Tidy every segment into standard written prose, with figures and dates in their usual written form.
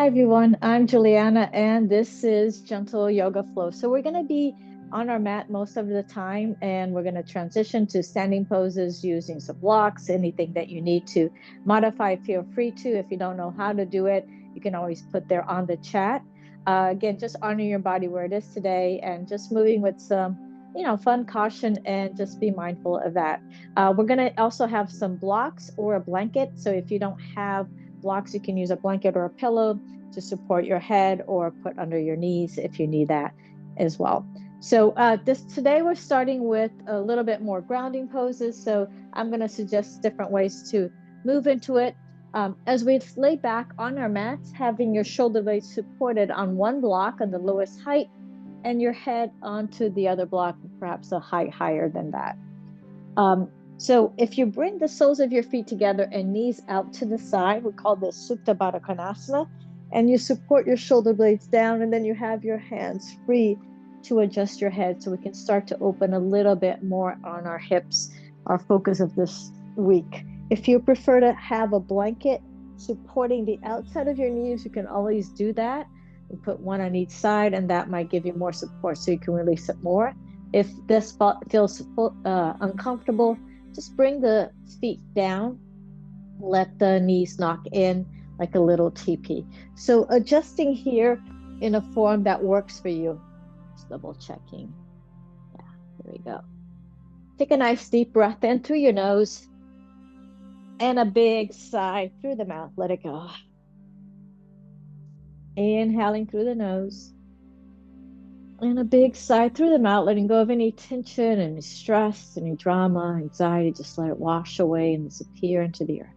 Hi everyone, I'm Juliana and this is Gentle Yoga Flow. So we're going to be on our mat most of the time and we're going to transition to standing poses using some blocks, anything that you need to modify, feel free to. If you don't know how to do it, you can always put there on the chat. Again, just honor your body where it is today and just moving with some, fun caution and just be mindful of that. We're going to also have some blocks or a blanket. So if you don't have blocks, you can use a blanket or a pillow to support your head or put under your knees if you need that as well. So this today we're starting with a little bit more grounding poses. So I'm going to suggest different ways to move into it. As we lay back on our mats, having your shoulder blades supported on one block on the lowest height and your head onto the other block, perhaps a height higher than that. So if you bring the soles of your feet together and knees out to the side, we call this Supta Baddha Konasana, and you support your shoulder blades down, and then you have your hands free to adjust your head so we can start to open a little bit more on our hips, our focus of this week. If you prefer to have a blanket supporting the outside of your knees, you can always do that. You put one on each side, and that might give you more support so you can release it more. If this feels uncomfortable, just bring the feet down, let the knees knock in like a little teepee. So adjusting here in a form that works for you. Just double checking. Yeah, there we go. Take a nice deep breath in through your nose and a big sigh through the mouth. Let it go. Inhaling through the nose and a big sigh through the mouth, letting go of any tension, any stress, any drama, anxiety. Just let it wash away and disappear into the earth.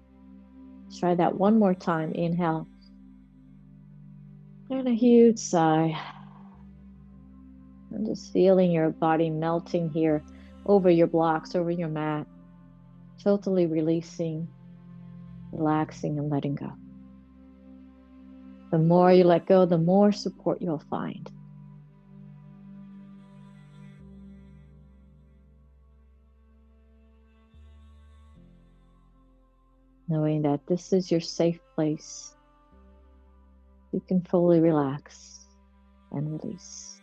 Let's try that one more time. Inhale. And a huge sigh. And just feeling your body melting here over your blocks, over your mat. Totally releasing, relaxing, and letting go. The more you let go, the more support you'll find. Knowing that this is your safe place, you can fully relax and release.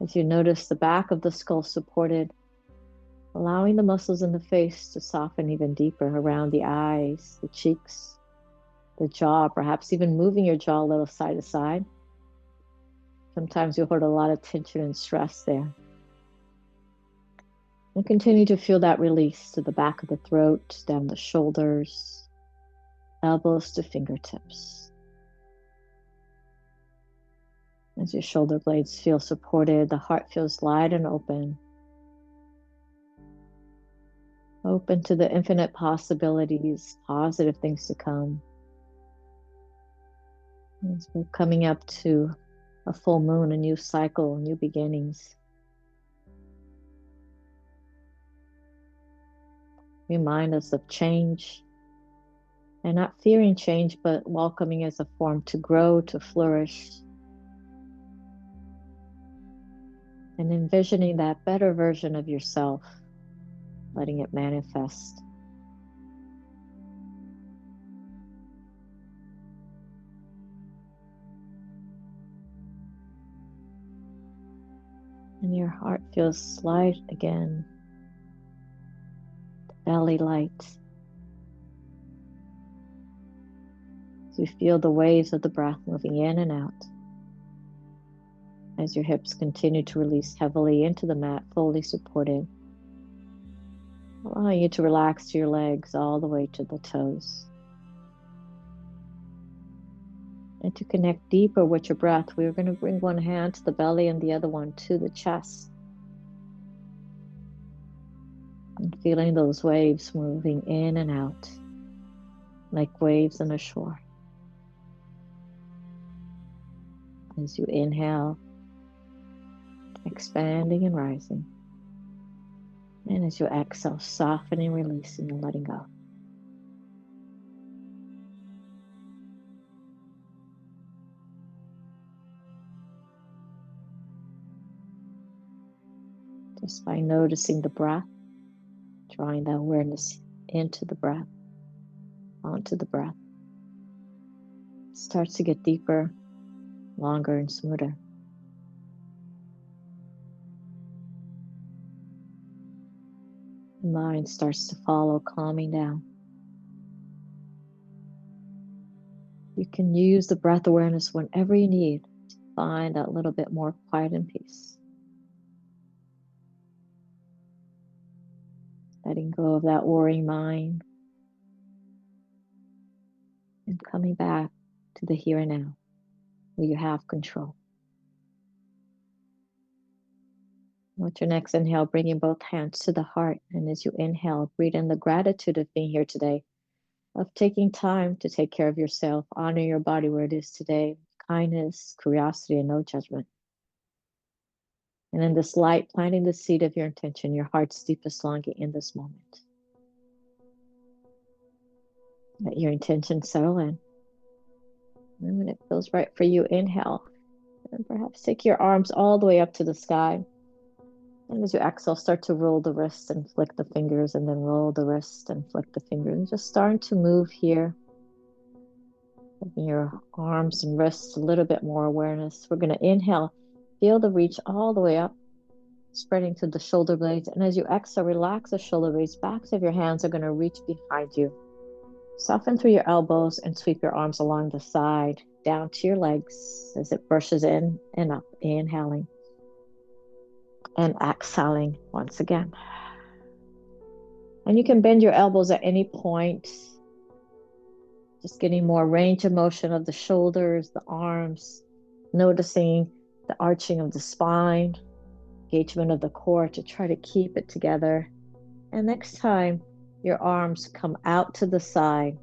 As you notice the back of the skull supported, allowing the muscles in the face to soften even deeper around the eyes, the cheeks, the jaw, perhaps even moving your jaw a little side to side. Sometimes you'll hold a lot of tension and stress there. And continue to feel that release to the back of the throat, down the shoulders, elbows to fingertips. As your shoulder blades feel supported, the heart feels light and open. Open to the infinite possibilities, positive things to come. As we're coming up to a full moon, a new cycle, new beginnings. Remind us of change and not fearing change, but welcoming as a form to grow, to flourish. And envisioning that better version of yourself, letting it manifest. And your heart feels light again, belly light. As you feel the waves of the breath moving in and out. As your hips continue to release heavily into the mat, fully supported. Allowing you to relax to your legs all the way to the toes. And to connect deeper with your breath, we are going to bring one hand to the belly and the other one to the chest. And feeling those waves moving in and out, like waves on a shore. As you inhale, expanding and rising. And as you exhale, softening, releasing, and letting go. Just by noticing the breath, drawing that awareness into the breath, onto the breath. starts to get deeper, longer, and smoother. The mind starts to follow, calming down. You can use the breath awareness whenever you need to find that little bit more quiet and peace. Letting go of that worrying mind and coming back to the here and now, where you have control. With your next inhale, bringing both hands to the heart. And as you inhale, breathe in the gratitude of being here today, of taking time to take care of yourself, honor your body where it is today, kindness, curiosity, and no judgment. And in this light, planting the seed of your intention, your heart's deepest longing in this moment. Let your intention settle in. And when it feels right for you, inhale. And perhaps take your arms all the way up to the sky. And as you exhale, start to roll the wrists and flick the fingers, and then roll the wrists and flick the fingers. And just starting to move here. Giving your arms and wrists a little bit more awareness. We're going to inhale, feel the reach all the way up, spreading to the shoulder blades. And as you exhale, relax the shoulder blades. Backs of your hands are going to reach behind you. Soften through your elbows and sweep your arms along the side, down to your legs as it brushes in and up. Inhaling and exhaling once again. And you can bend your elbows at any point. Just getting more range of motion of the shoulders, the arms, noticing the arching of the spine, engagement of the core to try to keep it together. And next time your arms come out to the side,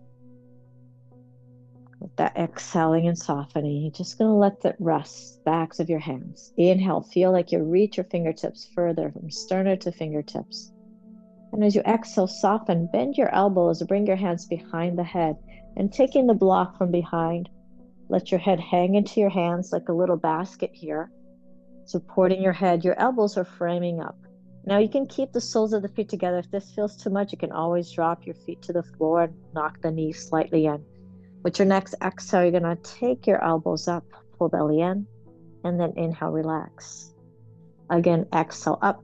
with that exhaling and softening, you're just going to let that rest, backs of your hands. Inhale, feel like you reach your fingertips further from sternum to fingertips. And as you exhale, soften, bend your elbows, bring your hands behind the head, and taking the block from behind, let your head hang into your hands like a little basket here, supporting your head. Your elbows are framing up. Now you can keep the soles of the feet together. If this feels too much, you can always drop your feet to the floor and knock the knees slightly in. With your next exhale, you're going to take your elbows up, pull belly in, and then inhale, relax. Again, exhale up,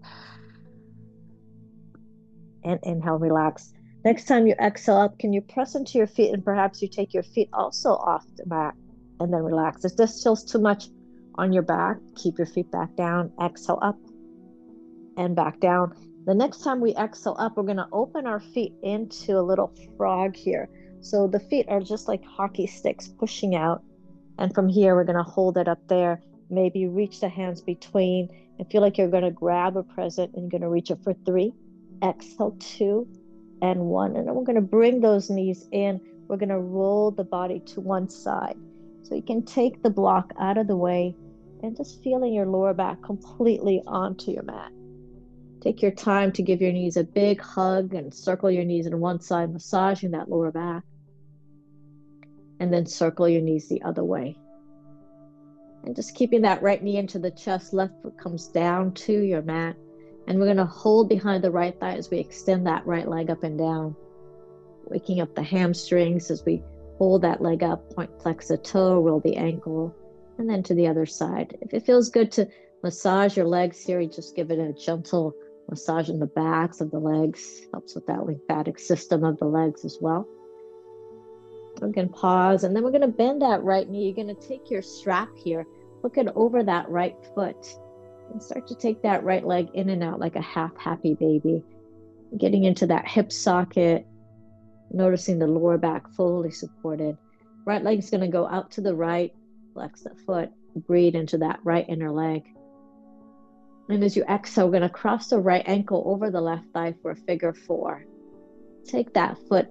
and inhale, relax. Next time you exhale up, can you press into your feet, and perhaps you take your feet also off the mat and then relax. If this feels too much on your back, keep your feet back down, exhale up and back down. The next time we exhale up, we're going to open our feet into a little frog here. So the feet are just like hockey sticks pushing out. And from here, we're going to hold it up there. Maybe reach the hands between and feel like you're going to grab a present and you're going to reach it for 3. Exhale, 2 and 1. And then we're going to bring those knees in. We're going to roll the body to one side. So you can take the block out of the way and just feeling your lower back completely onto your mat. Take your time to give your knees a big hug and circle your knees on one side, massaging that lower back. And then circle your knees the other way. And just keeping that right knee into the chest, left foot comes down to your mat. And we're going to hold behind the right thigh as we extend that right leg up and down. Waking up the hamstrings as we hold that leg up, point flex the toe, roll the ankle, and then to the other side. If it feels good to massage your legs here, you just give it a gentle massage in the backs of the legs. Helps with that lymphatic system of the legs as well. We're going to pause, and then we're going to bend that right knee. You're going to take your strap here, hook it over that right foot, and start to take that right leg in and out like a half happy baby. Getting into that hip socket, noticing the lower back fully supported. Right leg is going to go out to the right, flex the foot, breathe into that right inner leg. And as you exhale, we're going to cross the right ankle over the left thigh for a figure 4. Take that foot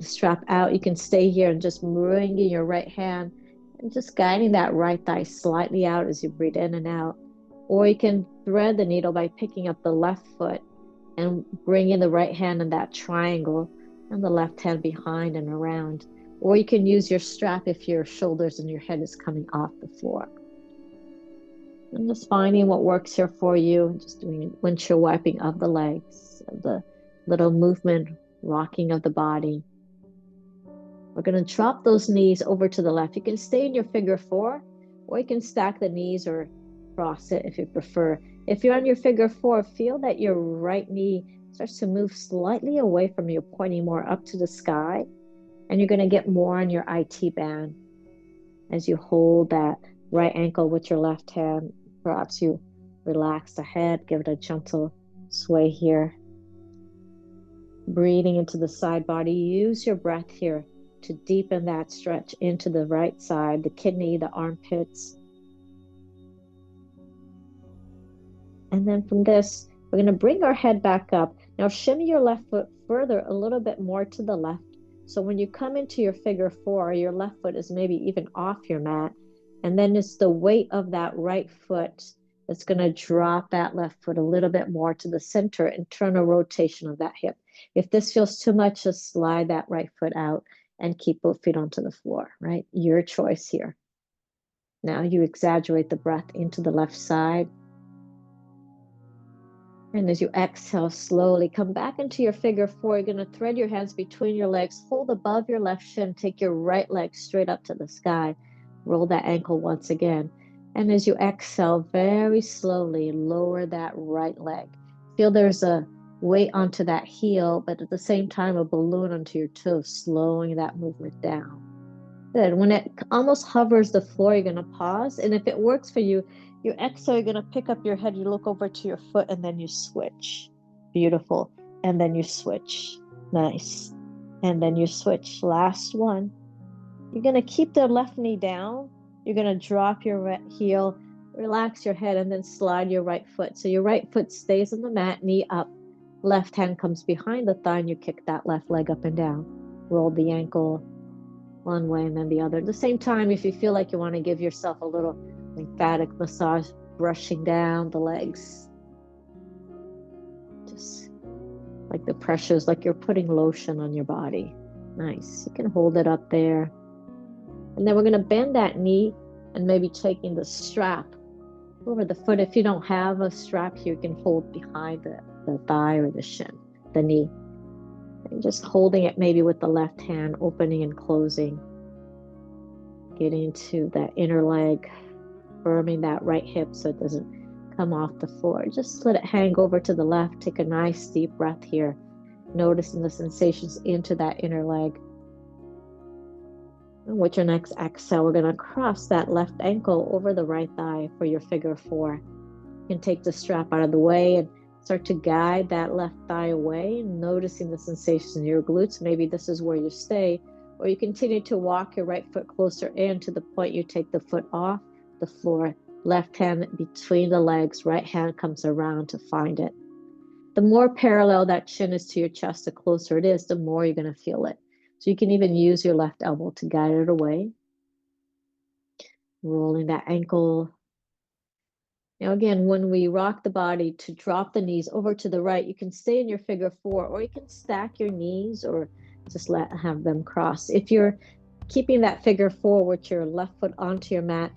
strap out. You can stay here and just bringing your right hand and just guiding that right thigh slightly out as you breathe in and out. Or you can thread the needle by picking up the left foot and bringing the right hand in that triangle and the left hand behind and around. Or you can use your strap if your shoulders and your head is coming off the floor. And just finding what works here for you, just doing windshield wiping of the legs, of the little movement, rocking of the body. We're going to drop those knees over to the left. You can stay in your figure four, or you can stack the knees or cross it if you prefer. If you're on your figure four, feel that your right knee starts to move slightly away from you, pointing more up to the sky. And you're going to get more on your IT band as you hold that right ankle with your left hand. Perhaps you relax the head, give it a gentle sway here. Breathing into the side body. Use your breath here to deepen that stretch into the right side, the kidney, the armpits. And then from this, we're going to bring our head back up. Now shimmy your left foot further a little bit more to the left. So when you come into your figure four, your left foot is maybe even off your mat. And then it's the weight of that right foot that's going to drop that left foot a little bit more to the center, internal rotation of that hip. If this feels too much, just slide that right foot out and keep both feet onto the floor, right? Your choice here. Now you exaggerate the breath into the left side. And as you exhale, slowly come back into your figure four. You're going to thread your hands between your legs, hold above your left shin, take your right leg straight up to the sky. Roll that ankle once again. And as you exhale, very slowly lower that right leg. Feel there's a weight onto that heel, but at the same time, a balloon onto your toes, slowing that movement down. Good. When it almost hovers the floor, you're going to pause. And if it works for you, you exhale, you're going to pick up your head, you look over to your foot, and then you switch. Beautiful. And then you switch. Nice. And then you switch. Last one. You're going to keep the left knee down. You're going to drop your right heel, relax your head, and then slide your right foot. So your right foot stays on the mat, knee up. Left hand comes behind the thigh, and you kick that left leg up and down. Roll the ankle one way and then the other. At the same time, if you feel like you want to give yourself a little lymphatic massage, brushing down the legs. Just like the pressures, like you're putting lotion on your body. Nice. You can hold it up there. And then we're going to bend that knee and maybe taking the strap over the foot. If you don't have a strap here, you can hold behind the thigh or the shin, the knee. And just holding it maybe with the left hand, opening and closing. Getting into that inner leg, firming that right hip so it doesn't come off the floor. Just let it hang over to the left. Take a nice deep breath here. Noticing the sensations into that inner leg. And with your next exhale, we're going to cross that left ankle over the right thigh for your figure four. You can take the strap out of the way and start to guide that left thigh away, noticing the sensations in your glutes. Maybe this is where you stay, or you continue to walk your right foot closer in to the point you take the foot off the floor. Left hand between the legs, right hand comes around to find it. The more parallel that chin is to your chest, the closer it is, the more you're going to feel it. So you can even use your left elbow to guide it away. Rolling that ankle. Now again, when we rock the body to drop the knees over to the right, you can stay in your figure four, or you can stack your knees or just have them cross. If you're keeping that figure four with your left foot onto your mat,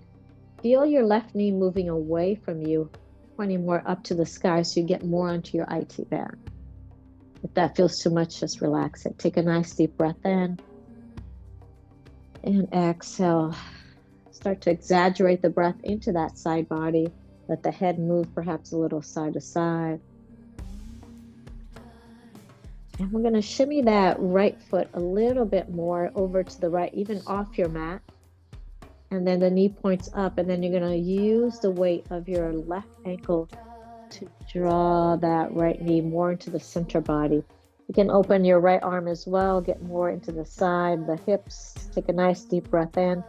feel your left knee moving away from you, pointing more up to the sky so you get more onto your IT band. If that feels too much, just relax it. Take a nice deep breath in and exhale. Start to exaggerate the breath into that side body. Let the head move perhaps a little side to side. And we're going to shimmy that right foot a little bit more over to the right, even off your mat. And then the knee points up, and then you're going to use the weight of your left ankle to draw that right knee more into the center body. You can open your right arm as well, get more into the side, the hips. Take a nice deep breath in.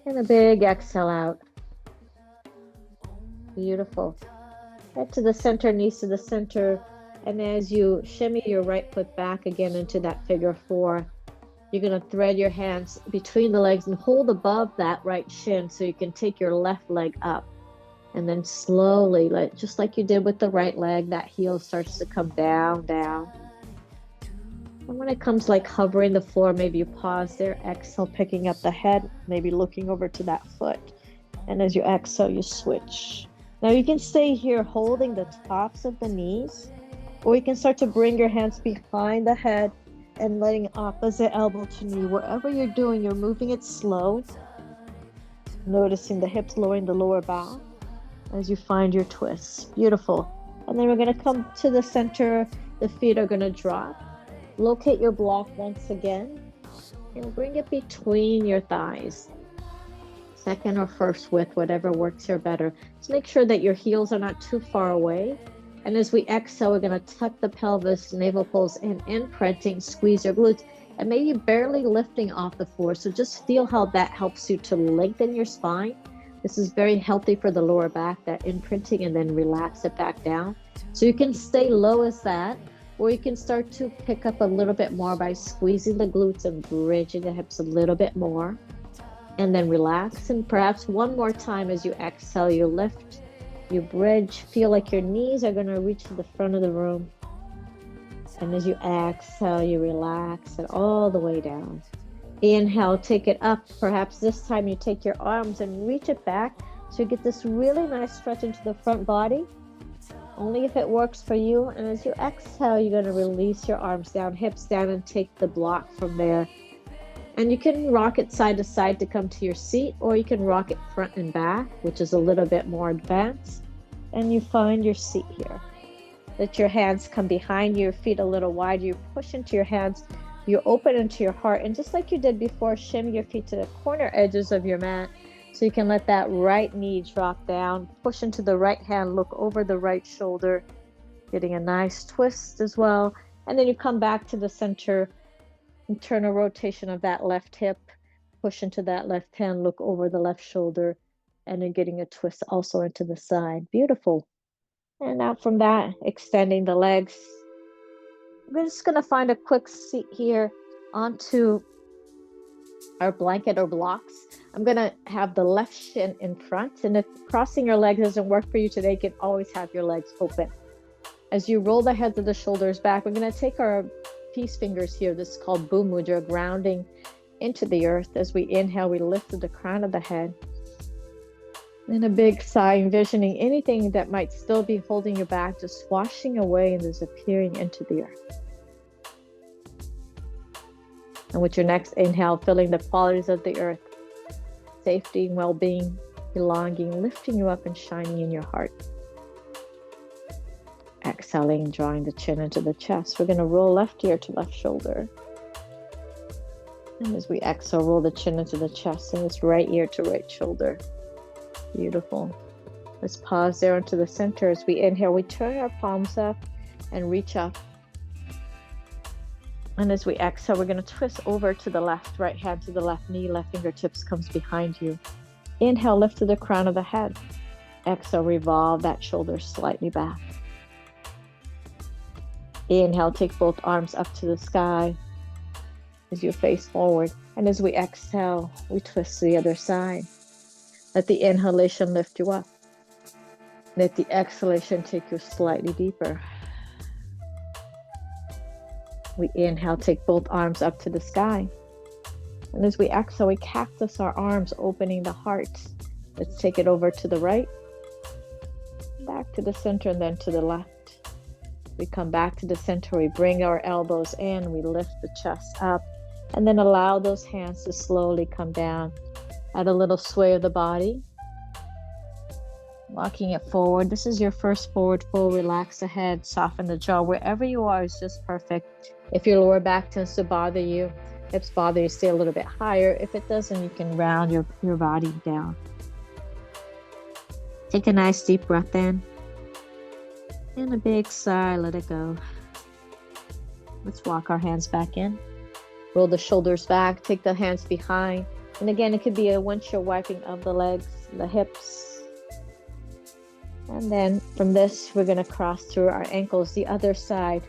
And a big exhale out. Beautiful. Head to the center, knees to the center. And as you shimmy your right foot back again into that figure four, you're going to thread your hands between the legs and hold above that right shin so you can take your left leg up. And then slowly, just like you did with the right leg, that heel starts to come down, down. And when it comes like hovering the floor, maybe you pause there, exhale, picking up the head, maybe looking over to that foot. And as you exhale, you switch. Now you can stay here holding the tops of the knees, or you can start to bring your hands behind the head and letting opposite elbow to knee. Wherever you're doing, you're moving it slow, noticing the hips lowering the lower back as you find your twists. Beautiful. And then we're going to come to the center. The feet are going to drop. Locate your block once again and bring it between your thighs. Second or first width, whatever works here better. Just make sure that your heels are not too far away. And as we exhale, we're going to tuck the pelvis, navel pulls in, imprinting, squeeze your glutes, and maybe barely lifting off the floor. So just feel how that helps you to lengthen your spine. This is very healthy for the lower back, that imprinting, and then relax it back down. So you can stay low as that, or you can start to pick up a little bit more by squeezing the glutes and bridging the hips a little bit more. And then relax. And perhaps one more time as you exhale, you lift, you bridge. Feel like your knees are going to reach to the front of the room. And as you exhale, you relax it all the way down. Inhale, take it up. Perhaps this time you take your arms and reach it back so you get this really nice stretch into the front body. Only if it works for you. And as you exhale, you're going to release your arms down, hips down, and take the block from there. And you can rock it side to side to come to your seat, or you can rock it front and back, which is a little bit more advanced. And you find your seat here. Let your hands come behind you, your feet a little wide. You push into your hands. You open into your heart, and just like you did before, shimmy your feet to the corner edges of your mat so you can let that right knee drop down. Push into the right hand, look over the right shoulder, getting a nice twist as well. And then you come back to the center, internal rotation of that left hip, push into that left hand, look over the left shoulder, and then getting a twist also into the side. Beautiful. And out from that, extending the legs. We're just going to find a quick seat here onto our blanket or blocks. I'm going to have the left shin in front. And if crossing your legs doesn't work for you today, you can always have your legs open. As you roll the heads of the shoulders back, we're going to take our peace fingers here. This is called Bhu Mudra, grounding into the earth. As we inhale, we lift to the crown of the head. And a big sigh, envisioning anything that might still be holding you back, just washing away and disappearing into the earth. And with your next inhale, feeling the qualities of the earth, safety, well-being, belonging, lifting you up and shining in your heart. Exhaling, drawing the chin into the chest. We're going to roll left ear to left shoulder. And as we exhale, roll the chin into the chest, and it's right ear to right shoulder. Beautiful. Let's pause there into the center. As we inhale, we turn our palms up and reach up. And as we exhale, we're going to twist over to the left, right hand to the left knee, left fingertips comes behind you. Inhale, lift to the crown of the head. Exhale, revolve that shoulder slightly back. Inhale, take both arms up to the sky as you face forward. And as we exhale, we twist to the other side. Let the inhalation lift you up. Let the exhalation take you slightly deeper. We inhale, take both arms up to the sky. And as we exhale, we cactus our arms, opening the heart. Let's take it over to the right, back to the center, and then to the left. We come back to the center, we bring our elbows in, we lift the chest up, and then allow those hands to slowly come down. Add a little sway of the body. Walking it forward. This is your first forward fold. Relax the head, soften the jaw. Wherever you are is just perfect. If your lower back tends to bother you, hips bother you, stay a little bit higher. If it doesn't, you can round your body down. Take a nice deep breath in. And a big sigh, let it go. Let's walk our hands back in. Roll the shoulders back, take the hands behind. And again, it could be a windshield wiping of the legs, the hips. And then from this, we're going to cross through our ankles, the other side.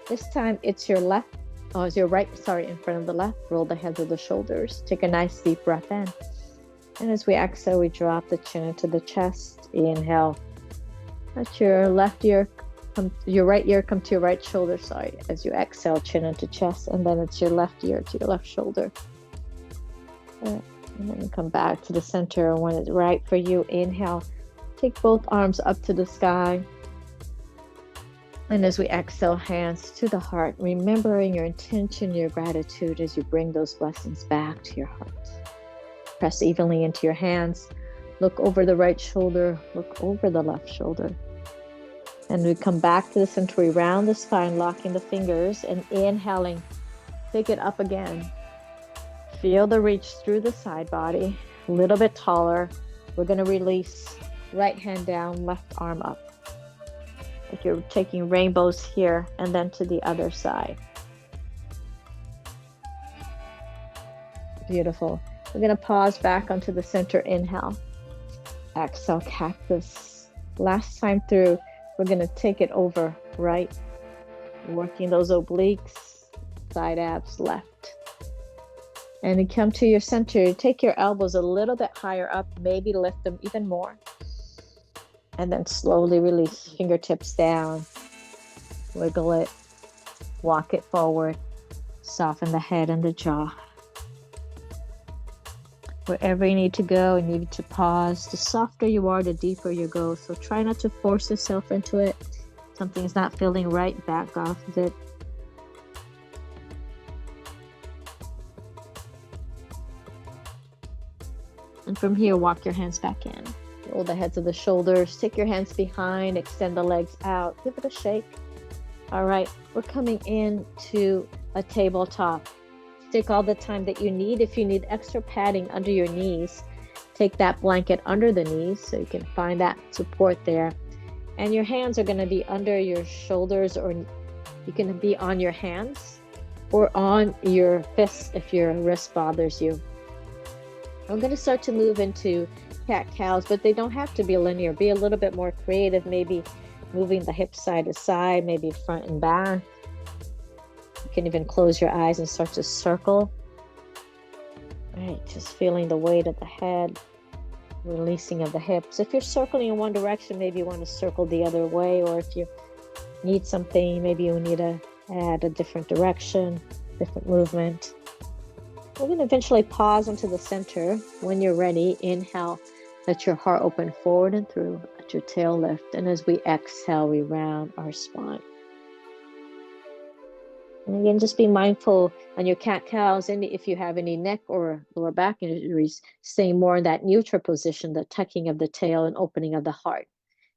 This time it's your left, it's your right, in front of the left. Roll the heads of the shoulders. Take a nice deep breath in. And as we exhale, we drop the chin into the chest. Inhale. Let your left ear your right ear come to your right shoulder, as you exhale, chin into chest. And then it's your left ear to your left shoulder. And then you come back to the center. When it's right for you, inhale. Take both arms up to the sky. And as we exhale, hands to the heart, remembering your intention, your gratitude as you bring those blessings back to your heart. Press evenly into your hands. Look over the right shoulder, look over the left shoulder. And we come back to the center, we round the spine, locking the fingers and inhaling. Take it up again. Feel the reach through the side body, a little bit taller. We're going to release. Right hand down, left arm up. Like you're taking rainbows here and then to the other side. Beautiful. We're going to pause back onto the center. Inhale. Exhale, cactus. Last time through, we're going to take it over right. Working those obliques, side abs, left. And you come to your center. Take your elbows a little bit higher up. Maybe lift them even more. And then slowly release, fingertips down, wiggle it, walk it forward, soften the head and the jaw. Wherever you need to go, you need to pause. The softer you are, the deeper you go. So try not to force yourself into it. Something's not feeling right, back off of it. And from here, walk your hands back in. Roll the heads of the shoulders, take your hands behind, extend the legs out, give it a shake. All right, we're coming into a tabletop. Take all the time that you need. If you need extra padding under your knees, take that blanket under the knees so you can find that support there. And your hands are going to be under your shoulders, or you can be on your hands or on your fists if your wrist bothers you. I'm going to start to move into cat-cows, but they don't have to be linear. Be a little bit more creative, maybe moving the hips side to side, maybe front and back. You can even close your eyes and start to circle. All right, just feeling the weight of the head, releasing of the hips. If you're circling in one direction, maybe you want to circle the other way, or if you need something, maybe you need to add a different direction, different movement. We're going to eventually pause into the center. When you're ready, inhale, let your heart open forward and through, let your tail lift. And as we exhale, we round our spine. And again, just be mindful on your cat-cows, and if you have any neck or lower back injuries, stay more in that neutral position, the tucking of the tail and opening of the heart,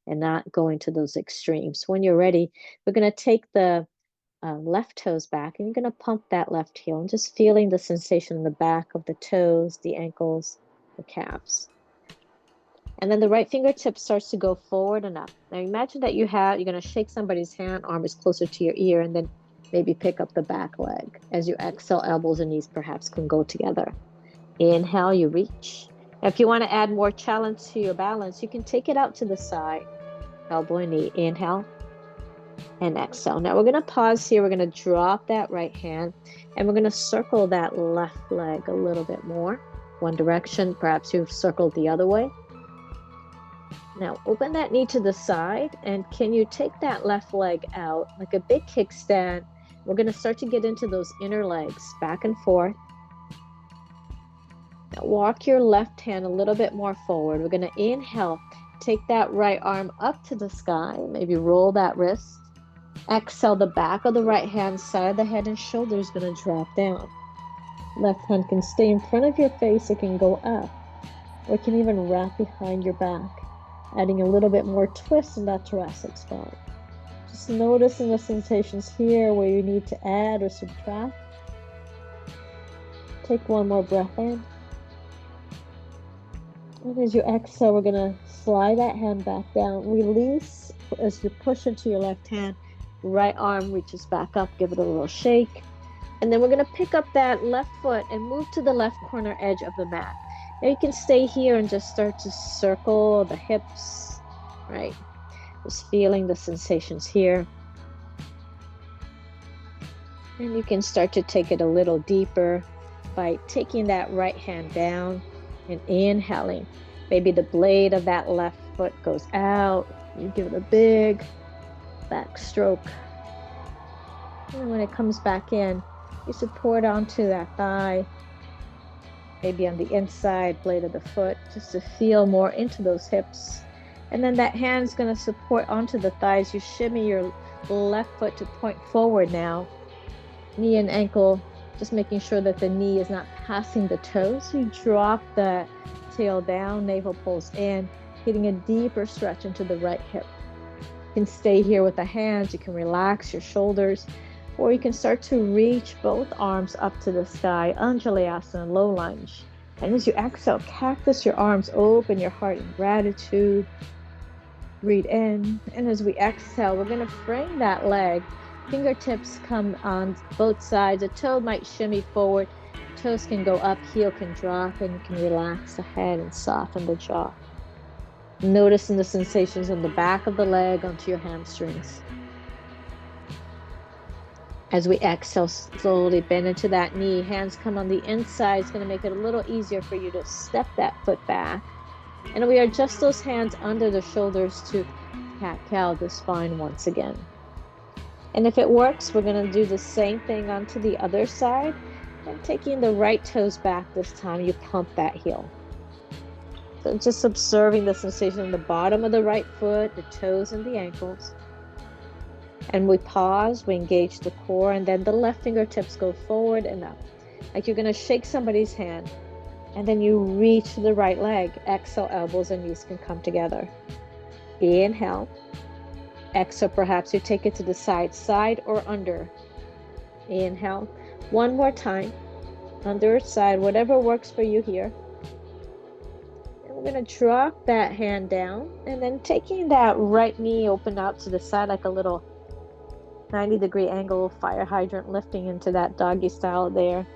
and not going to those extremes. When you're ready, we're going to take the left toes back, and you're going to pump that left heel and just feeling the sensation in the back of the toes, the ankles, the calves. And then the right fingertip starts to go forward and up. Now imagine that you're going to shake somebody's hand, arm is closer to your ear, and then maybe pick up the back leg. As you exhale, elbows and knees perhaps can go together. Inhale, you reach. Now, if you want to add more challenge to your balance, you can take it out to the side, elbow and knee. Inhale and exhale. Now we're going to pause here. We're going to drop that right hand, and we're going to circle that left leg a little bit more. One direction, perhaps you've circled the other way. Now open that knee to the side, and can you take that left leg out like a big kickstand? We're going to start to get into those inner legs, back and forth. Now walk your left hand a little bit more forward. We're going to inhale, take that right arm up to the sky, maybe roll that wrist. Exhale, the back of the right hand, side of the head and shoulder is going to drop down. Left hand can stay in front of your face, it can go up, or it can even wrap behind your back, adding a little bit more twist in that thoracic spine. Just noticing the sensations here where you need to add or subtract. Take one more breath in. And as you exhale, we're going to slide that hand back down. Release as you push into your left hand. Right arm reaches back up. Give it a little shake. And then we're going to pick up that left foot and move to the left corner edge of the mat. Now you can stay here and just start to circle the hips, right? Just feeling the sensations here. And you can start to take it a little deeper by taking that right hand down and inhaling. Maybe the blade of that left foot goes out. You give it a big back stroke. And when it comes back in, you support onto that thigh, maybe on the inside blade of the foot, just to feel more into those hips. And then that hand's going to support onto the thighs. You shimmy your left foot to point forward now. Knee and ankle, just making sure that the knee is not passing the toes. So you drop the tail down, navel pulls in, getting a deeper stretch into the right hip. You can stay here with the hands. You can relax your shoulders, or you can start to reach both arms up to the sky, Anjalayasana, low lunge. And as you exhale, cactus your arms, open your heart in gratitude. Breathe in. And as we exhale, we're going to frame that leg. Fingertips come on both sides. A toe might shimmy forward. Toes can go up, heel can drop, and you can relax the head and soften the jaw. Noticing the sensations on the back of the leg onto your hamstrings. As we exhale, slowly bend into that knee. Hands come on the inside. It's going to make it a little easier for you to step that foot back. And we adjust those hands under the shoulders to cat-cow the spine once again. And if it works, we're going to do the same thing onto the other side. And taking the right toes back this time, you pump that heel. So just observing the sensation on the bottom of the right foot, the toes and the ankles. And we pause, we engage the core, and then the left fingertips go forward and up. Like you're going to shake somebody's hand. And then you reach the right leg. Exhale, elbows and knees can come together. Inhale. Exhale, perhaps you take it to the side or under. Inhale. One more time. Under or side, whatever works for you here. And we're going to drop that hand down. And then taking that right knee open out to the side like a little 90-degree angle, fire hydrant, lifting into that doggy style there.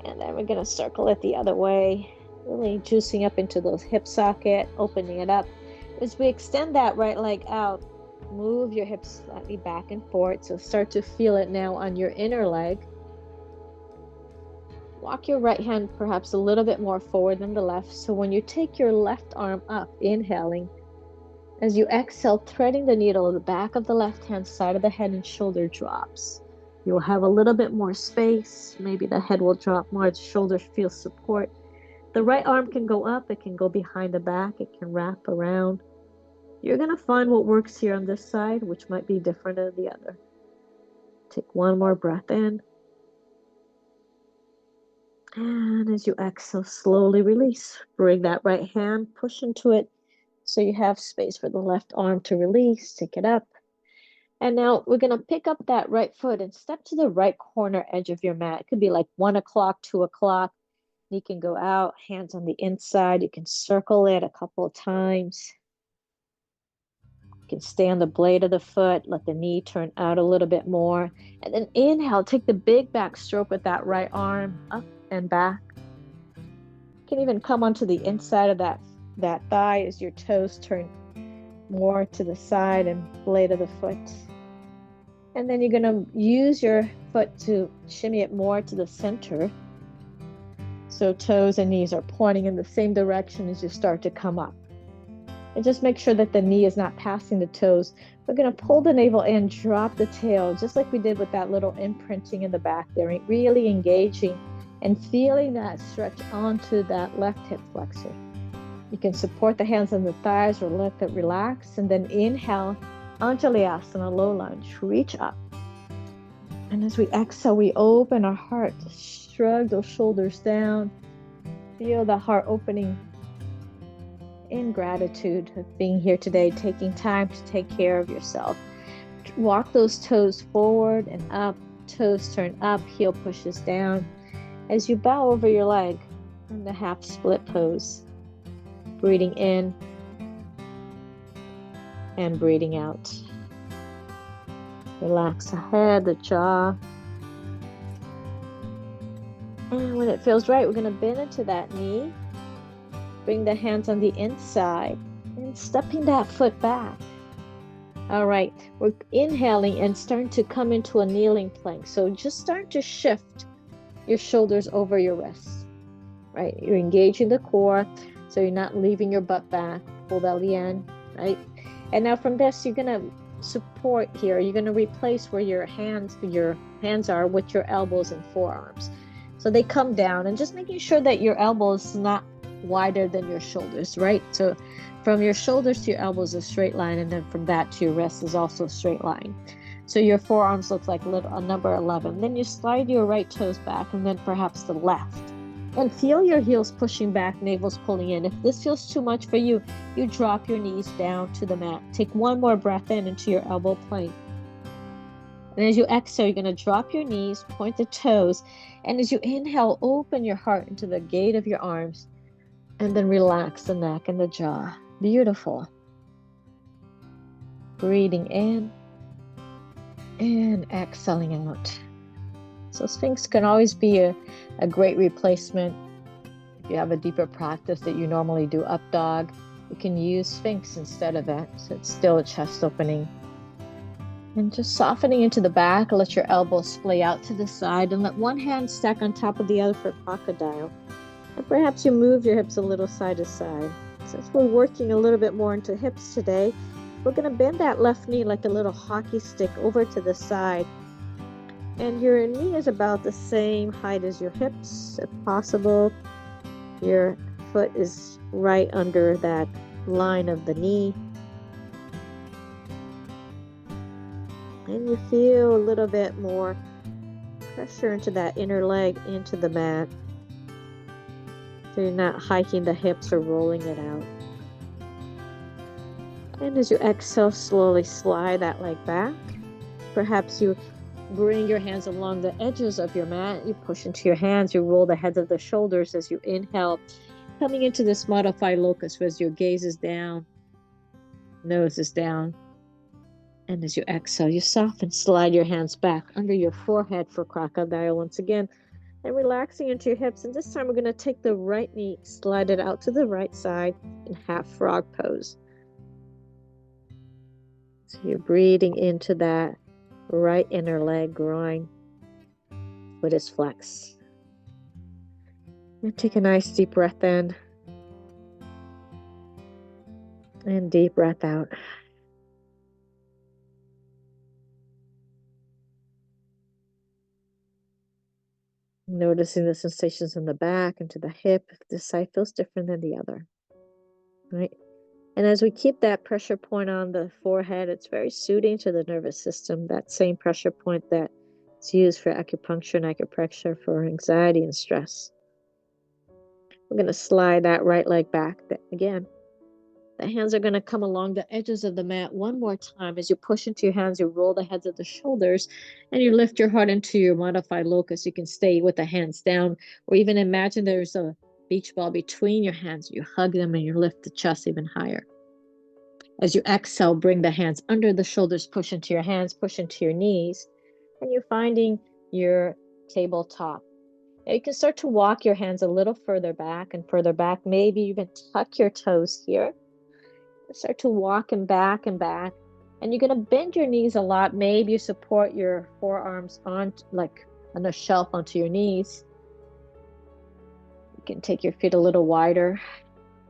And then we're going to circle it the other way, really juicing up into those hip socket, opening it up. As we extend that right leg out, move your hips slightly back and forth. So start to feel it now on your inner leg. Walk your right hand perhaps a little bit more forward than the left. So when you take your left arm up, inhaling, as you exhale, threading the needle at the back of the left hand side of the head and shoulder drops. You'll have a little bit more space. Maybe the head will drop more, the shoulders feel support. The right arm can go up, it can go behind the back, it can wrap around. You're going to find what works here on this side, which might be different than the other. Take one more breath in. And as you exhale, slowly release. Bring that right hand, push into it so you have space for the left arm to release. Take it up. And now we're going to pick up that right foot and step to the right corner edge of your mat. It could be like 1 o'clock, 2 o'clock. Knee can go out, hands on the inside. You can circle it a couple of times. You can stay on the blade of the foot, let the knee turn out a little bit more. And then inhale, take the big back stroke with that right arm up and back. You can even come onto the inside of that thigh as your toes turn more to the side and blade of the foot. And then you're going to use your foot to shimmy it more to the center. So toes and knees are pointing in the same direction as you start to come up. And just make sure that the knee is not passing the toes. We're going to pull the navel in, drop the tail, just like we did with that little imprinting in the back there, really engaging and feeling that stretch onto that left hip flexor. You can support the hands on the thighs or let it relax. And then inhale, Anjalayasana, low lunge, reach up. And as we exhale, we open our heart, shrug those shoulders down. Feel the heart opening in gratitude of being here today, taking time to take care of yourself. Walk those toes forward and up, toes turn up, heel pushes down. As you bow over your leg in the half split pose, breathing in and breathing out. Relax the head, the jaw. And when it feels right, we're going to bend into that knee. Bring the hands on the inside and stepping that foot back. All right, we're inhaling and starting to come into a kneeling plank. So just start to shift your shoulders over your wrists, right? You're engaging the core, so you're not leaving your butt back, full belly in, right? And now from this, you're going to support here. You're going to replace where your hands are with your elbows and forearms. So they come down, and just making sure that your elbows is not wider than your shoulders, right? So from your shoulders to your elbows is a straight line, and then from that to your wrist is also a straight line. So your forearms look like a number 11. Then you slide your right toes back and then perhaps the left. And feel your heels pushing back, navel's pulling in. If this feels too much for you, you drop your knees down to the mat. Take one more breath in into your elbow plank. And as you exhale, you're going to drop your knees, point the toes. And as you inhale, open your heart into the gate of your arms. And then relax the neck and the jaw. Beautiful. Breathing in and exhaling out. So Sphinx can always be a great replacement. If you have a deeper practice that you normally do up dog, you can use Sphinx instead of that. So it's still a chest opening. And just softening into the back, let your elbows splay out to the side and let one hand stack on top of the other for crocodile. And perhaps you move your hips a little side to side. Since we're working a little bit more into hips today, we're going to bend that left knee like a little hockey stick over to the side. And your knee is about the same height as your hips, if possible. Your foot is right under that line of the knee. And you feel a little bit more pressure into that inner leg, into the mat. So you're not hiking the hips or rolling it out. And as you exhale, slowly slide that leg back. Perhaps you bring your hands along the edges of your mat. You push into your hands. You roll the heads of the shoulders as you inhale. Coming into this modified locust as your gaze is down, nose is down. And as you exhale, you soften, slide your hands back under your forehead for crocodile once again. And relaxing into your hips. And this time we're going to take the right knee, slide it out to the right side in half frog pose. So you're breathing into that right inner leg, groin, foot is flexed. And take a nice deep breath in. And deep breath out. Noticing the sensations in the back and to the hip, if this side feels different than the other. Right? And as we keep that pressure point on the forehead, it's very soothing to the nervous system. That same pressure point that's used for acupuncture and acupressure for anxiety and stress. We're going to slide that right leg back again. The hands are going to come along the edges of the mat one more time. As you push into your hands, you roll the heads of the shoulders and you lift your heart into your modified locust. You can stay with the hands down, or even imagine there's a beach ball between your hands. You hug them and you lift the chest even higher. As you exhale, bring the hands under the shoulders, push into your hands, push into your knees, and you're finding your tabletop. Now you can start to walk your hands a little further back and further back. Maybe even tuck your toes here. Start to walk and back, and you're going to bend your knees a lot. Maybe you support your forearms on a shelf onto your knees. You can take your feet a little wider.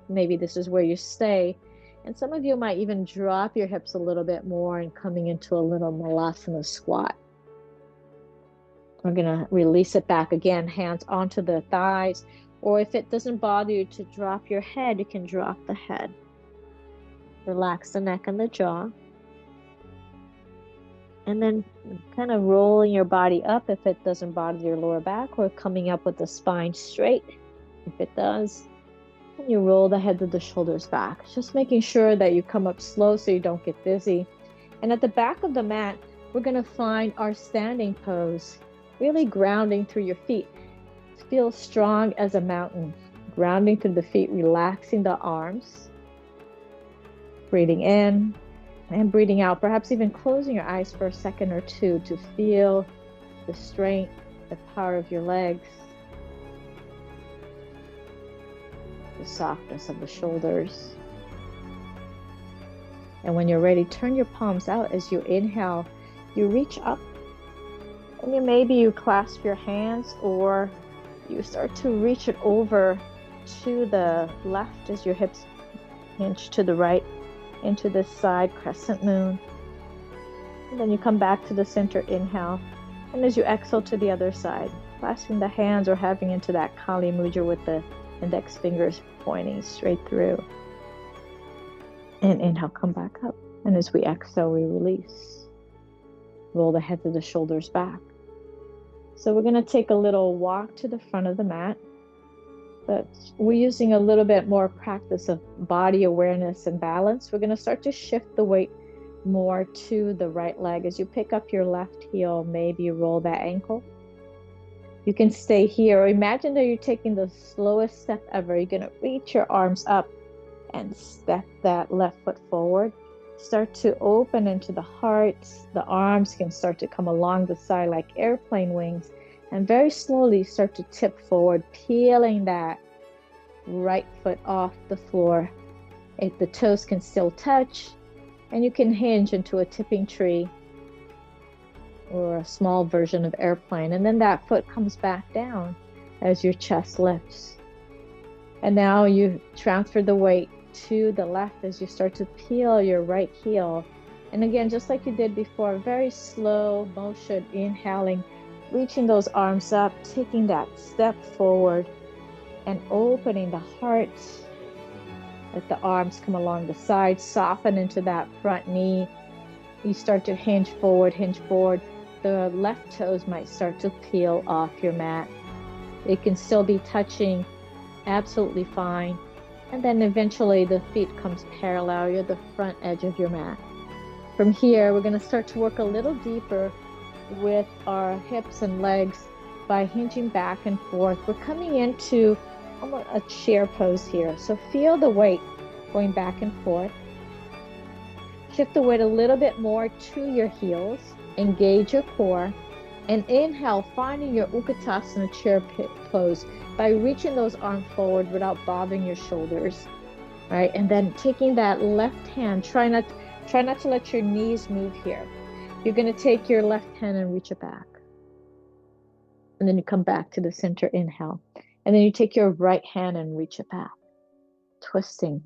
Maybe this is where you stay. And some of you might even drop your hips a little bit more and coming into a little malasana squat. We're going to release it back again, hands onto the thighs. Or if it doesn't bother you to drop your head, you can drop the head. Relax the neck and the jaw. And then kind of rolling your body up if it doesn't bother your lower back, or coming up with the spine straight if it does. And you roll the head of the shoulders back. Just making sure that you come up slow so you don't get dizzy. And at the back of the mat, we're going to find our standing pose. Really grounding through your feet. Feel strong as a mountain. Grounding through the feet, relaxing the arms. Breathing in and breathing out, perhaps even closing your eyes for a second or two to feel the strength, the power of your legs, the softness of the shoulders. And when you're ready, turn your palms out. As you inhale, you reach up and maybe you clasp your hands, or you start to reach it over to the left as your hips hinge to the right. Into this side crescent moon. And then you come back to the center, inhale. And as you exhale to the other side, clasping the hands or having into that Kali Mudra with the index fingers pointing straight through. And inhale, come back up. And as we exhale, we release. Roll the head to the shoulders back. So we're going to take a little walk to the front of the mat, but we're using a little bit more practice of body awareness and balance. We're going to start to shift the weight more to the right leg. As you pick up your left heel, maybe you roll that ankle. You can stay here, or imagine that you're taking the slowest step ever. You're going to reach your arms up and step that left foot forward. Start to open into the heart. The arms can start to come along the side like airplane wings, and very slowly start to tip forward, peeling that right foot off the floor. If the toes can still touch, and you can hinge into a tipping tree or a small version of airplane, and then that foot comes back down as your chest lifts. And now you transfer the weight to the left as you start to peel your right heel. And again, just like you did before, very slow motion, inhaling, reaching those arms up, taking that step forward and opening the heart. Let the arms come along the side, soften into that front knee. You start to hinge forward, hinge forward. The left toes might start to peel off your mat. They can still be touching, absolutely fine. And then eventually the feet comes parallel. You're the front edge of your mat. From here, we're going to start to work a little deeper with our hips and legs by hinging back and forth. We're coming into almost a chair pose here. So feel the weight going back and forth. Shift the weight a little bit more to your heels. Engage your core. And inhale, finding your Utkatasana chair pose by reaching those arms forward without bothering your shoulders. Right? And then taking that left hand, try not to let your knees move here. You're going to take your left hand and reach it back. And then you come back to the center, inhale. And then you take your right hand and reach it back, twisting.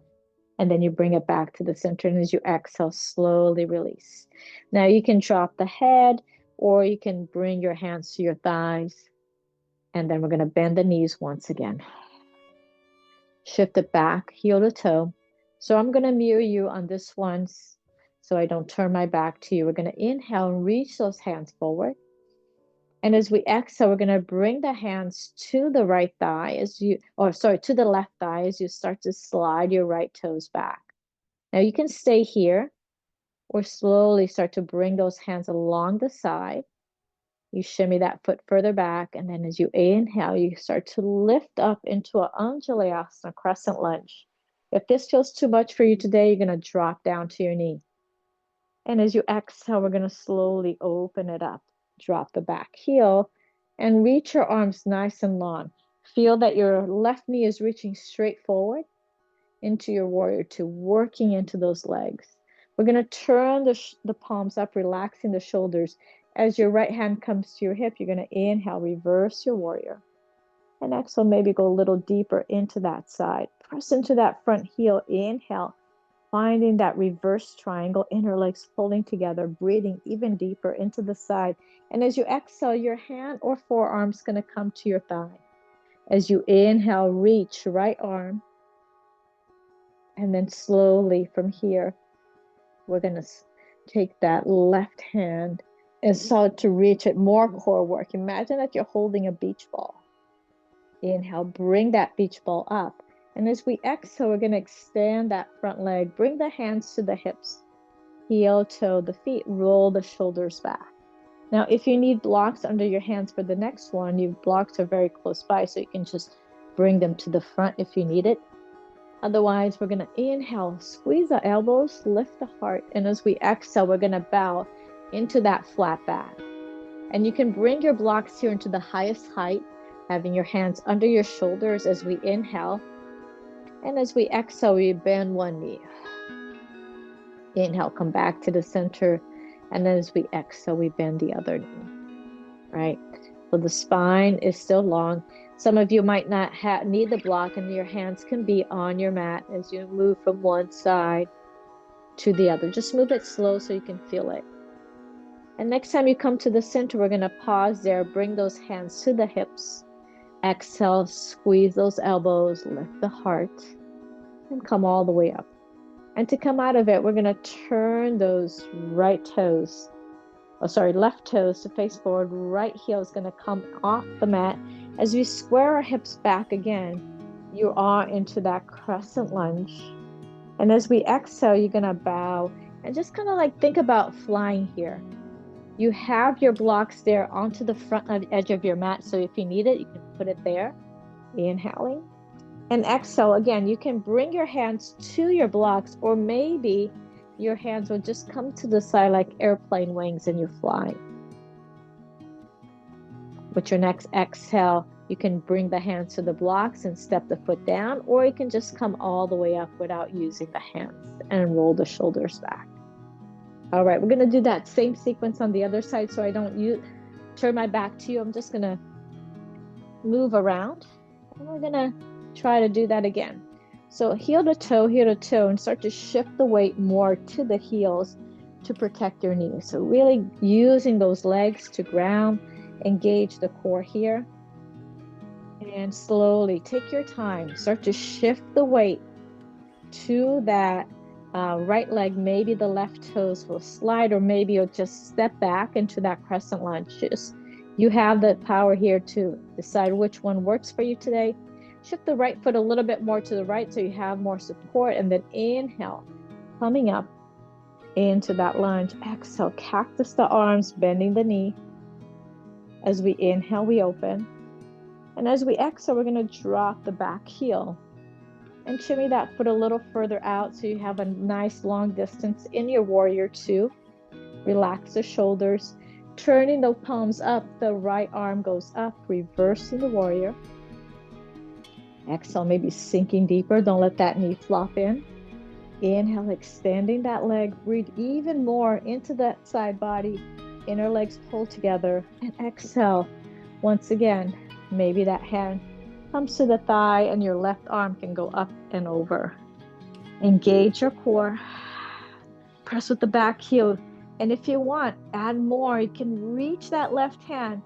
And then you bring it back to the center. And as you exhale, slowly release. Now you can drop the head, or you can bring your hands to your thighs. And then we're going to bend the knees once again. Shift it back, heel to toe. So I'm going to mirror you on this one so I don't turn my back to you. We're going to inhale and reach those hands forward. And as we exhale, we're going to bring the hands to the right thigh to the left thigh as you start to slide your right toes back. Now you can stay here or slowly start to bring those hands along the side. You shimmy that foot further back, and then as you inhale, you start to lift up into an Anjalayasana, crescent lunge. If this feels too much for you today, you're going to drop down to your knee. And as you exhale, we're going to slowly open it up. Drop the back heel and reach your arms nice and long. Feel that your left knee is reaching straight forward into your warrior two, working into those legs. We're going to turn the palms up, relaxing the shoulders. As your right hand comes to your hip, you're going to inhale, reverse your warrior. And exhale, maybe go a little deeper into that side. Press into that front heel, inhale. Finding that reverse triangle, inner legs pulling together, breathing even deeper into the side. And as you exhale, your hand or forearm is going to come to your thigh. As you inhale, reach right arm. And then slowly from here, we're going to take that left hand and start to reach it, more core work. Imagine that you're holding a beach ball. Inhale, bring that beach ball up. And as we exhale, we're going to extend that front leg. Bring the hands to the hips. Heel, toe, the feet. Roll the shoulders back. Now, if you need blocks under your hands for the next one, your blocks are very close by, so you can just bring them to the front if you need it. Otherwise, we're going to inhale, squeeze the elbows, lift the heart. And as we exhale, we're going to bow into that flat back. And you can bring your blocks here into the highest height, having your hands under your shoulders as we inhale. And as we exhale, we bend one knee. Inhale, come back to the center. And then as we exhale, we bend the other knee. Right? So the spine is still long. Some of you might not need the block, and your hands can be on your mat as you move from one side to the other. Just move it slow so you can feel it. And next time you come to the center, we're going to pause there, bring those hands to the hips. Exhale, squeeze those elbows, lift the heart, and come all the way up. And to come out of it, we're going to turn those right toes oh sorry, left toes to face forward. Right heel is going to come off the mat. As we square our hips back again, you are into that crescent lunge. And as we exhale, you're going to bow and just kind of like think about flying here. You have your blocks there onto the front edge of your mat. So if you need it, you can put it there. Inhaling. And exhale again. You can bring your hands to your blocks, or maybe your hands will just come to the side like airplane wings and you fly. With your next exhale, you can bring the hands to the blocks and step the foot down, or you can just come all the way up without using the hands and roll the shoulders back. All right, we're going to do that same sequence on the other side so I don't turn my back to you. I'm just going to move around, and we're going to try to do that again. So heel to toe, and start to shift the weight more to the heels to protect your knees. So really using those legs to ground, engage the core here. And slowly take your time, start to shift the weight to that right leg. Maybe the left toes will slide, or maybe you'll just step back into that crescent lunge. You have the power here to decide which one works for you today. Shift the right foot a little bit more to the right so you have more support, and then inhale, coming up into that lunge. Exhale, cactus the arms, bending the knee. As we inhale, we open. And as we exhale, we're going to drop the back heel and shimmy that foot a little further out so you have a nice long distance in your warrior two. Relax the shoulders, turning the palms up. The right arm goes up, reversing the warrior. Exhale, maybe sinking deeper. Don't let that knee flop in. Inhale, extending that leg. Breathe even more into that side body. Inner legs pull together. And exhale, once again, maybe that hand comes to the thigh and your left arm can go up and over. Engage your core. Press with the back heel. And if you want, add more. You can reach that left hand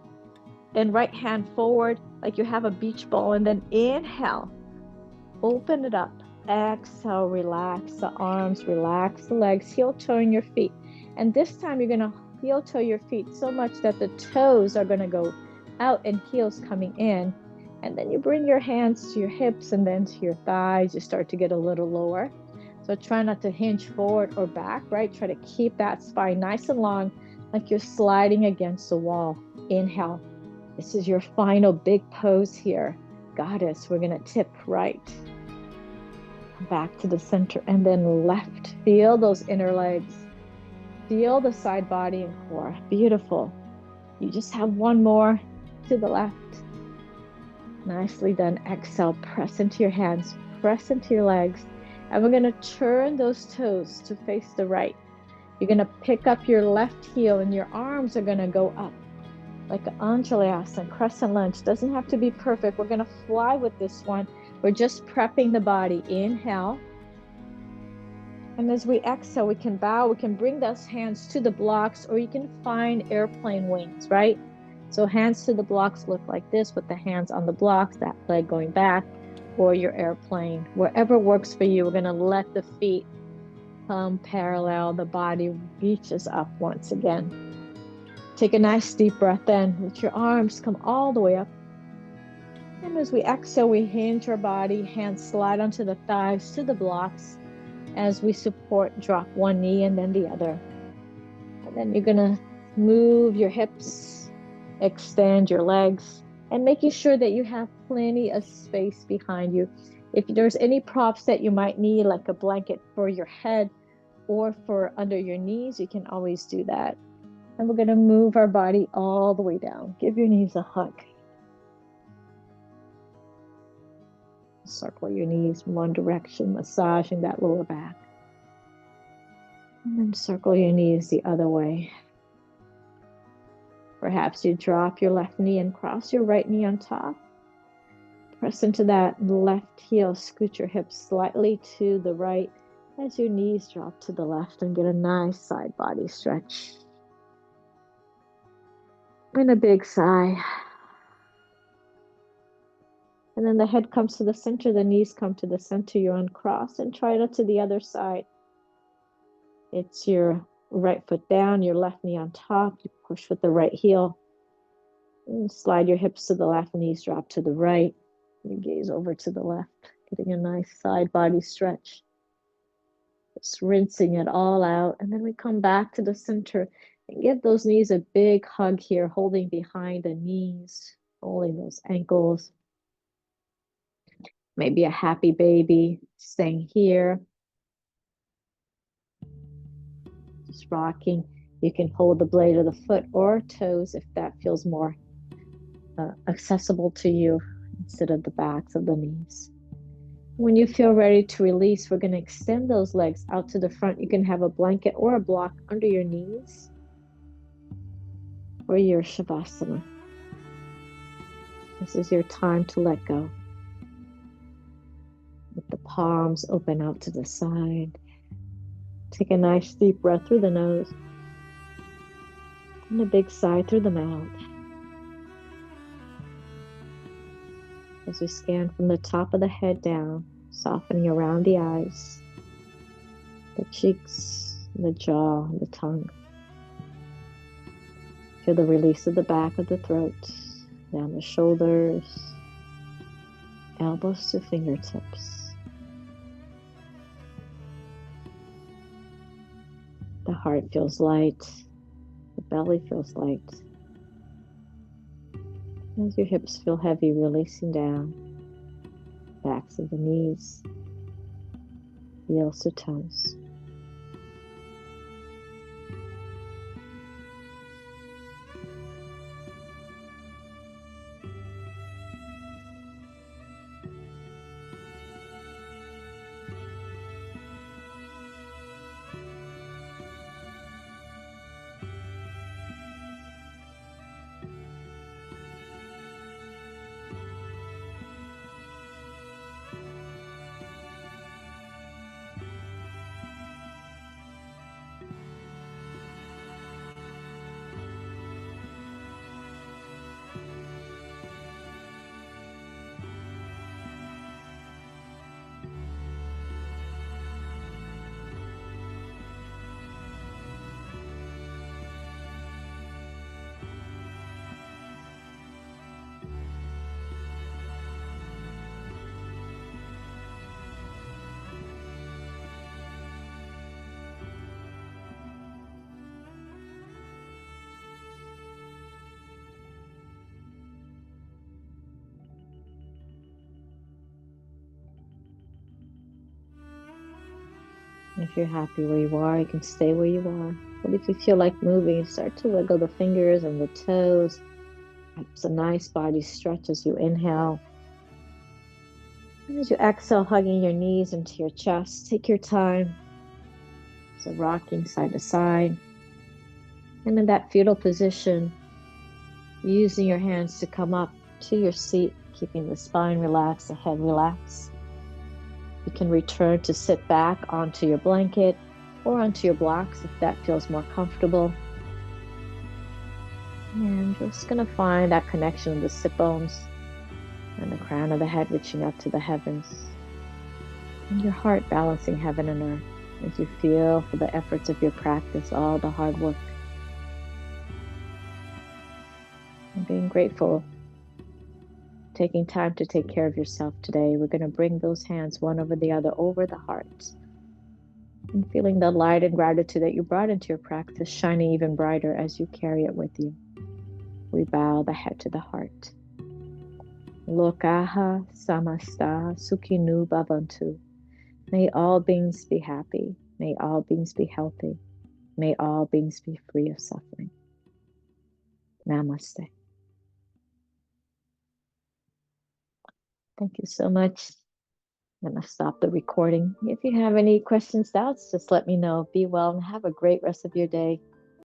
and right hand forward like you have a beach ball. And then inhale. Open it up. Exhale, relax the arms, relax the legs, heel toe in your feet. And this time you're going to heel toe your feet so much that the toes are going to go out and heels coming in. And then you bring your hands to your hips and then to your thighs. You start to get a little lower. So try not to hinge forward or back, right? Try to keep that spine nice and long, like you're sliding against the wall. Inhale. This is your final big pose here. Goddess, we're going to tip right. Back to the center and then left. Feel those inner legs. Feel the side body and core. Beautiful. You just have one more to the left. Nicely done. Exhale. Press into your hands. Press into your legs. And we're going to turn those toes to face the right. You're going to pick up your left heel and your arms are going to go up like an Anjalayasana, crescent lunge. Doesn't have to be perfect. We're going to fly with this one. We're just prepping the body. Inhale. And as we exhale, we can bow. We can bring those hands to the blocks, or you can find airplane wings, right? So hands to the blocks look like this with the hands on the blocks, that leg going back, or your airplane. Wherever works for you, we're going to let the feet come parallel. The body reaches up once again. Take a nice deep breath in. Let your arms come all the way up. And as we exhale, we hinge our body, hands slide onto the thighs to the blocks. As we support, drop one knee and then the other. And then you're going to move your hips, extend your legs, and making sure that you have plenty of space behind you. If there's any props that you might need, like a blanket for your head or for under your knees, you can always do that. And we're going to move our body all the way down. Give your knees a hug. Circle your knees in one direction, massaging that lower back. And then circle your knees the other way. Perhaps you drop your left knee and cross your right knee on top. Press into that left heel, scoot your hips slightly to the right as your knees drop to the left, and get a nice side body stretch. And a big sigh. And then the head comes to the center, the knees come to the center. You're uncrossed, and try it to the other side. It's your Right foot down, your left knee on top. You push with the right heel. And slide your hips to the left, knees drop to the right. You gaze over to the left, getting a nice side body stretch. Just rinsing it all out. And then we come back to the center and give those knees a big hug here, holding behind the knees, holding those ankles. Maybe a happy baby staying here. Just rocking. You can hold the blade of the foot or toes if that feels more accessible to you instead of the backs of the knees. When you feel ready to release, we're going to extend those legs out to the front. You can have a blanket or a block under your knees for your Shavasana. This is your time to let go. With the palms open out to the side. Take a nice deep breath through the nose and a big sigh through the mouth. As we scan from the top of the head down, softening around the eyes, the cheeks, the jaw, the tongue. Feel the release of the back of the throat, down the shoulders, elbows to fingertips. The heart feels light, the belly feels light. As your hips feel heavy, releasing down, backs of the knees, heels to toes. If you're happy where you are, you can stay where you are. But if you feel like moving, start to wiggle the fingers and the toes. It's a nice body stretch as you inhale. And as you exhale, hugging your knees into your chest, take your time. So rocking side to side. And in that fetal position, using your hands to come up to your seat, keeping the spine relaxed, the head relaxed. You can return to sit back onto your blanket or onto your blocks if that feels more comfortable. And just going to find that connection of the sit bones and the crown of the head reaching up to the heavens. And your heart balancing heaven and earth as you feel for the efforts of your practice, all the hard work. And being grateful, taking time to take care of yourself today. We're going to bring those hands one over the other over the heart. And feeling the light and gratitude that you brought into your practice shining even brighter as you carry it with you. We bow the head to the heart. Lokaha samasta sukhinu bhavantu. May all beings be happy. May all beings be healthy. May all beings be free of suffering. Namaste. Thank you so much. I'm going to stop the recording. If you have any questions, doubts, just let me know. Be well and have a great rest of your day.